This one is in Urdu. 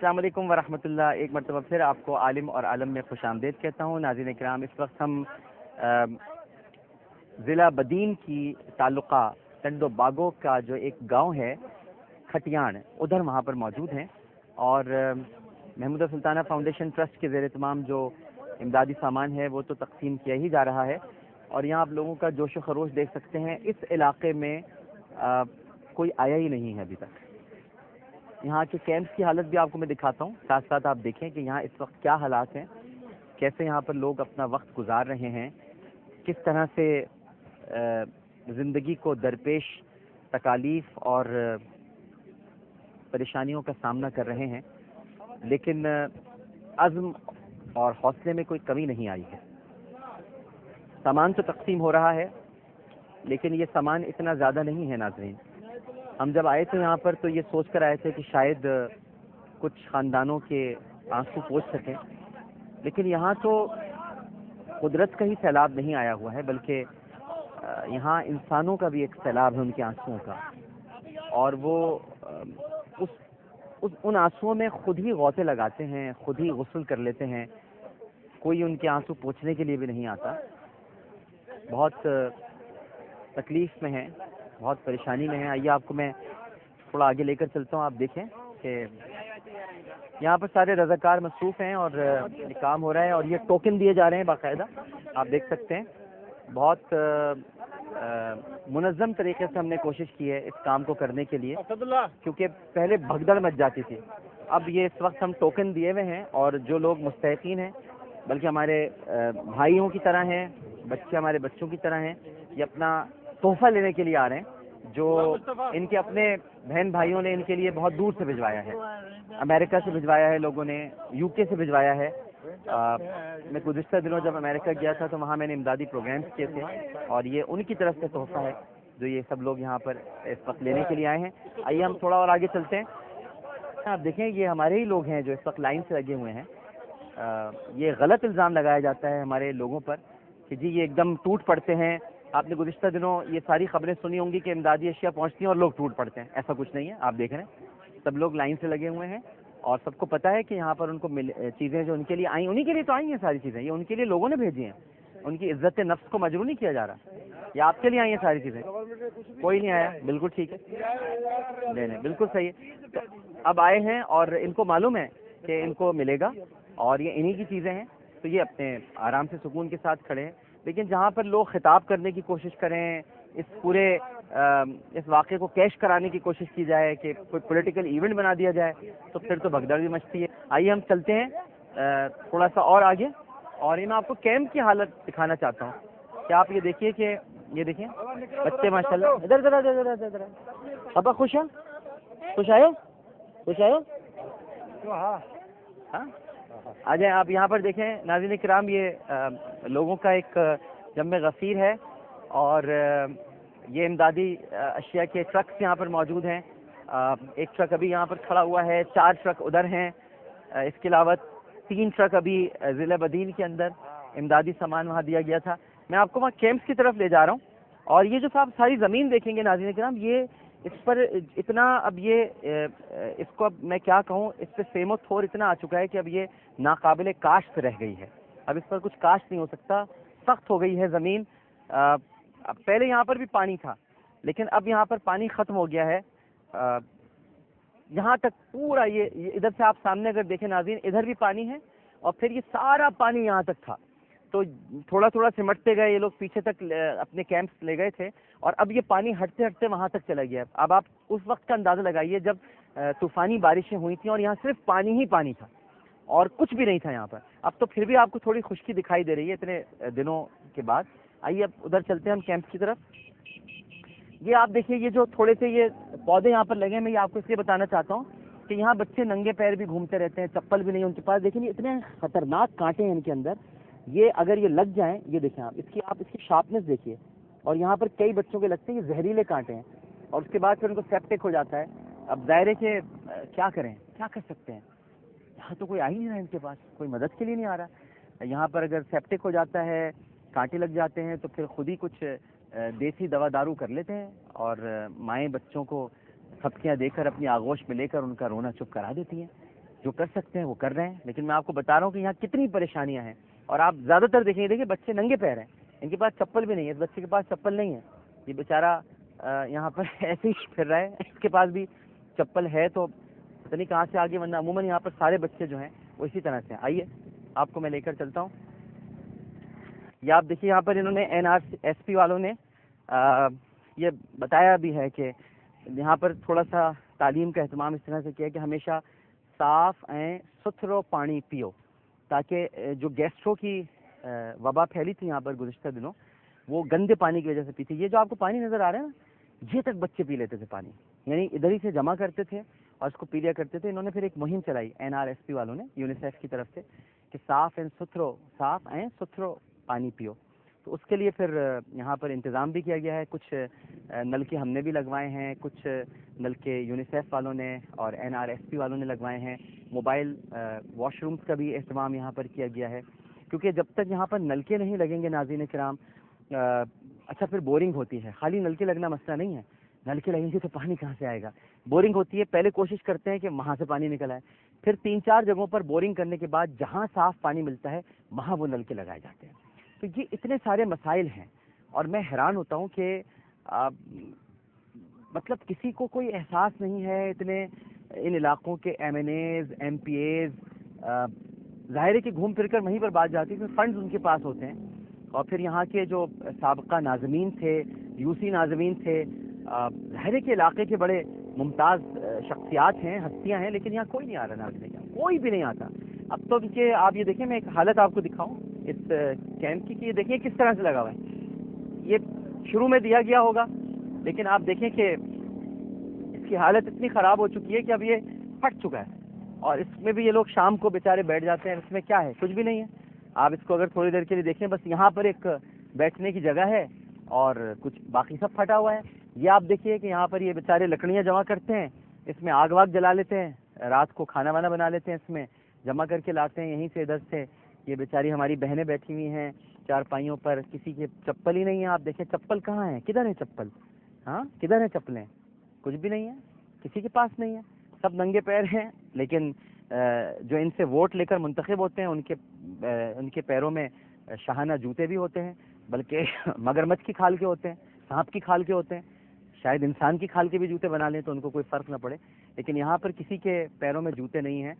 السلام علیکم ورحمۃ اللہ. ایک مرتبہ پھر آپ کو عالم اور عالم میں خوش آمدید کہتا ہوں. ناظرین کرام، اس وقت ہم ضلع بدین کی تعلقہ ٹنڈو باگو کا جو ایک گاؤں ہے کھٹیان، ادھر وہاں پر موجود ہیں، اور محمود سلطانہ فاؤنڈیشن ٹرسٹ کے زیر اہتمام جو امدادی سامان ہے وہ تو تقسیم کیا ہی جا رہا ہے، اور یہاں آپ لوگوں کا جوش و خروش دیکھ سکتے ہیں. اس علاقے میں کوئی آیا ہی نہیں ہے ابھی تک. یہاں کے کیمپس کی حالت بھی آپ کو میں دکھاتا ہوں، ساتھ ساتھ آپ دیکھیں کہ یہاں اس وقت کیا حالات ہیں، کیسے یہاں پر لوگ اپنا وقت گزار رہے ہیں، کس طرح سے زندگی کو درپیش تکالیف اور پریشانیوں کا سامنا کر رہے ہیں، لیکن عزم اور حوصلے میں کوئی کمی نہیں آئی ہے. سامان تو تقسیم ہو رہا ہے، لیکن یہ سامان اتنا زیادہ نہیں ہے. ناظرین، ہم جب آئے تھے یہاں پر تو یہ سوچ کر آئے تھے کہ شاید کچھ خاندانوں کے آنسو پوچھ سکیں، لیکن یہاں تو قدرت کا ہی سیلاب نہیں آیا ہوا ہے، بلکہ یہاں انسانوں کا بھی ایک سیلاب ہے ان کے آنسوؤں کا، اور وہ ان آنسوؤں میں خود ہی غوطے لگاتے ہیں، خود ہی غسل کر لیتے ہیں. کوئی ان کے آنسو پوچھنے کے لیے بھی نہیں آتا. بہت تکلیف میں ہیں، بہت پریشانی میں ہیں. آئیے آپ کو میں تھوڑا آگے لے کر چلتا ہوں. آپ دیکھیں کہ یہاں پر سارے رضاکار مصروف ہیں اور یہ کام ہو رہا ہے، اور یہ ٹوکن دیے جا رہے ہیں باقاعدہ. آپ دیکھ سکتے ہیں بہت منظم طریقے سے ہم نے کوشش کی ہے اس کام کو کرنے کے لیے، کیونکہ پہلے بھگدڑ مچ جاتی تھی. اب یہ اس وقت ہم ٹوکن دیے ہوئے ہیں، اور جو لوگ مستحقین ہیں، بلکہ ہمارے بھائیوں کی طرح ہیں، بچے ہمارے بچوں کی طرح ہیں، یہ اپنا تحفہ لینے کے لیے آ رہے ہیں، جو ان کے اپنے بہن بھائیوں نے ان کے لیے بہت دور سے بھجوایا ہے. امریکہ سے بھجوایا ہے لوگوں نے، یو کے سے بھجوایا ہے. میں گزشتہ دنوں جب امریکہ گیا تھا تو وہاں میں نے امدادی پروگرامز کیے تھے، اور یہ ان کی طرف سے تحفہ ہے جو یہ سب لوگ یہاں پر اس وقت لینے کے لیے آئے ہیں. آئیے ہم تھوڑا اور آگے چلتے ہیں. آپ دیکھیں یہ ہمارے ہی لوگ ہیں جو اس وقت لائن سے لگے ہوئے ہیں. یہ غلط الزام لگایا جاتا ہے ہمارے لوگوں پر کہ جی یہ ایک دم ٹوٹ پڑتے ہیں. آپ نے گزشتہ دنوں یہ ساری خبریں سنی ہوں گی کہ امدادی اشیاء پہنچتی ہیں اور لوگ ٹوٹ پڑتے ہیں. ایسا کچھ نہیں ہے. آپ دیکھ رہے ہیں سب لوگ لائن سے لگے ہوئے ہیں، اور سب کو پتہ ہے کہ یہاں پر ان کو چیزیں جو ان کے لیے آئیں، انہی کے لیے تو آئی ہیں ساری چیزیں. یہ ان کے لیے لوگوں نے بھیجی ہیں. ان کی عزت نفس کو مجروح نہیں کیا جا رہا. یہ آپ کے لیے آئی ہیں ساری چیزیں. کوئی نہیں آیا. بالکل ٹھیک ہے. نہیں نہیں، بالکل صحیح ہے. تو اب آئے ہیں اور ان کو معلوم ہے کہ ان کو ملے گا، اور یہ انہی کی چیزیں ہیں، تو یہ اپنے آرام سے سکون کے ساتھ کھڑے ہیں. لیکن جہاں پر لوگ خطاب کرنے کی کوشش کریں، اس پورے اس واقعے کو کیش کرانے کی کوشش کی جائے کہ کوئی پولیٹیکل ایونٹ بنا دیا جائے، تو پھر تو بھگدڑ بھی مچتی ہے. آئیے ہم چلتے ہیں تھوڑا سا اور آگے، اور میں آپ کو کیمپ کی حالت دکھانا چاہتا ہوں کہ آپ یہ دیکھیے کہ یہ دیکھیں بچے ماشاء اللہ. ادھر ادھر ادھر ادھر ادھر. پاپا خوش ہیں؟ خوش آئے ہو؟ خوش آئے ہو؟ ہاں آ جائیں. آپ یہاں پر دیکھیں ناظرین کرام، یہ لوگوں کا ایک جمع غفیر ہے، اور یہ امدادی اشیاء کے ٹرکس یہاں پر موجود ہیں. ایک ٹرک ابھی یہاں پر کھڑا ہوا ہے، 4 ٹرک ادھر ہیں. اس کے علاوہ 3 ٹرک ابھی ضلع بدین کے اندر امدادی سامان وہاں دیا گیا تھا. میں آپ کو وہاں کیمپس کی طرف لے جا رہا ہوں، اور یہ جو صاحب ساری زمین دیکھیں گے ناظرین کرام، یہ اس پر اتنا اب یہ اس کو اب میں کیا کہوں، اس پہ سیم و تھور اتنا آ چکا ہے کہ اب یہ ناقابل کاشت رہ گئی ہے. اب اس پر کچھ کاشت نہیں ہو سکتا. سخت ہو گئی ہے زمین. پہلے یہاں پر بھی پانی تھا، لیکن اب یہاں پر پانی ختم ہو گیا ہے. یہاں تک پورا یہ ادھر سے آپ سامنے اگر دیکھیں ناظرین، ادھر بھی پانی ہے، اور پھر یہ سارا پانی یہاں تک تھا. تو تھوڑا تھوڑا سمٹتے گئے یہ لوگ، پیچھے تک اپنے کیمپس لے گئے تھے، اور اب یہ پانی ہٹتے ہٹتے وہاں تک چلا گیا. اب آپ اس وقت کا اندازہ لگائیے جب طوفانی بارشیں ہوئی تھیں اور یہاں صرف پانی ہی پانی تھا اور کچھ بھی نہیں تھا یہاں پر. اب تو پھر بھی آپ کو تھوڑی خشکی دکھائی دے رہی ہے اتنے دنوں کے بعد. آئیے اب ادھر چلتے ہیں ہم کیمپ کی طرف. یہ آپ دیکھیے یہ جو تھوڑے سے یہ پودے یہاں پر لگے ہیں، میں یہ آپ کو اس لیے بتانا چاہتا ہوں کہ یہاں بچے ننگے پیر بھی گھومتے رہتے ہیں، چپل بھی نہیں ان کے پاس. دیکھیں یہ اتنے خطرناک کانٹے ہیں ان کے اندر. یہ اگر یہ لگ جائیں، یہ دیکھیں آپ اس کی شارپنیس دیکھیے. اور یہاں پر کئی بچوں کے لگتے ہیں یہ زہریلے کانٹے ہیں، اور اس کے بعد پھر ان کو سیپٹک ہو جاتا ہے. اب ظاہر ہے کہ کیا کریں، کیا کر سکتے ہیں. یہاں تو کوئی آ ہی نہیں رہا ان کے پاس، کوئی مدد کے لیے نہیں آ رہا. یہاں پر اگر سیپٹک ہو جاتا ہے، کانٹے لگ جاتے ہیں، تو پھر خود ہی کچھ دیسی دوا دارو کر لیتے ہیں، اور مائیں بچوں کو تھپکیاں دے کر اپنی آغوش میں لے کر ان کا رونا چپ کرا دیتی ہیں. جو کر سکتے ہیں وہ کر رہے ہیں، لیکن میں آپ کو بتا رہا ہوں کہ یہاں کتنی پریشانیاں ہیں. اور آپ زیادہ تر دیکھیں، دیکھیے بچے ننگے پیر ہیں، ان کے پاس چپل بھی نہیں ہے. اس بچے کے پاس چپل نہیں ہے، یہ بیچارہ یہاں پر ایسے ہی پھر رہا ہے. اس کے پاس بھی چپل ہے تو پتہ نہیں کہاں سے آگے، ورنہ عموماً یہاں پر سارے بچے جو ہیں وہ اسی طرح سے ہیں. آئیے آپ کو میں لے کر چلتا ہوں. یہ آپ دیکھیے یہاں پر انہوں نے NRSP والوں نے یہ بتایا بھی ہے کہ یہاں پر تھوڑا سا تعلیم کا اہتمام اس طرح سے کیا کہ ہمیشہ صاف ستھرو پانی پیو، تاکہ جو گیسٹرو کی وبا پھیلی تھی یہاں پر گزشتہ دنوں، وہ گندے پانی کی وجہ سے پی تھی. یہ جو آپ کو پانی نظر آ رہا ہے نا، یہ تک بچے پی لیتے تھے پانی، یعنی ادھر ہی سے جمع کرتے تھے اور اس کو پی لیا کرتے تھے. انہوں نے پھر ایک مہم چلائی NRSP والوں نے، یونیسیف کی طرف سے، کہ صاف ستھرو پانی پیو. تو اس کے لیے پھر یہاں پر انتظام بھی کیا گیا ہے. کچھ نلکے ہم نے بھی لگوائے ہیں، کچھ نلکے یونیسیف والوں نے اور NRSP والوں نے لگوائے ہیں. موبائل واش رومز کا بھی اہتمام یہاں پر کیا گیا ہے، کیونکہ جب تک یہاں پر نلکے نہیں لگیں گے ناظرین کرام، اچھا پھر بورنگ ہوتی ہے. خالی نلکے لگنا مسئلہ نہیں ہے، نلکے لگیں گے تو پانی کہاں سے آئے گا؟ بورنگ ہوتی ہے، پہلے کوشش کرتے ہیں کہ وہاں سے پانی نکل آئے، پھر 3-4 جگہوں پر بورنگ کرنے کے بعد جہاں صاف پانی ملتا ہے وہاں وہ نلکے لگائے جاتے ہیں. تو یہ اتنے سارے مسائل ہیں، اور میں حیران ہوتا ہوں کہ مطلب کسی کو کوئی احساس نہیں ہے. اتنے ان علاقوں کے MNAs MPAs ظاہر ہے کہ گھوم پھر کر وہیں پر بات جاتی ہے، فنڈز ان کے پاس ہوتے ہیں. اور پھر یہاں کے جو سابقہ ناظمین تھے، UC ناظمین تھے، ظاہر ہے کہ علاقے کے بڑے ممتاز شخصیات ہیں، ہستیاں ہیں، لیکن یہاں کوئی نہیں آ رہا ناظرین، کوئی بھی نہیں آتا. اب تو کہ آپ یہ دیکھیں، میں ایک حالت آپ کو دکھاؤں اس کیمپ کی، کہ یہ دیکھیں کس طرح سے لگا ہوا ہے. یہ شروع میں دیا گیا ہوگا، لیکن آپ دیکھیں کہ اس کی حالت اتنی خراب ہو چکی ہے کہ اب یہ پھٹ چکا ہے. اور اس میں بھی یہ لوگ شام کو بیچارے بیٹھ جاتے ہیں. اس میں کیا ہے؟ کچھ بھی نہیں ہے. آپ اس کو اگر تھوڑی دیر کے لیے دیکھیں، بس یہاں پر ایک بیٹھنے کی جگہ ہے اور کچھ باقی سب پھٹا ہوا ہے. یہ آپ دیکھیے کہ یہاں پر یہ بیچارے لکڑیاں جمع کرتے ہیں، اس میں آگ واگ جلا لیتے ہیں، رات کو کھانا وانا بنا لیتے ہیں، اس میں جمع کر کے لاتے ہیں یہیں سے ادھر سے. یہ بیچاری ہماری بہنیں بیٹھی ہوئی ہیں چارپائیوں پر، کسی کے چپل ہی نہیں ہے. آپ دیکھیں چپل کہاں ہے؟ کدھر ہے چپل؟ ہاں کدھر ہے چپلیں؟ کچھ بھی نہیں ہے، کسی کے پاس نہیں ہے. سب ننگے پیر ہیں. لیکن جو ان سے ووٹ لے کر منتخب ہوتے ہیں، ان کے پیروں میں شاہانہ جوتے بھی ہوتے ہیں، بلکہ مگرمچھ کی کھال کے ہوتے ہیں، سانپ کی کھال کے ہوتے ہیں. شاید انسان کی کھال کے بھی جوتے بنا لیں تو ان کو کوئی فرق نہ پڑے، لیکن یہاں پر کسی کے پیروں میں جوتے نہیں ہیں.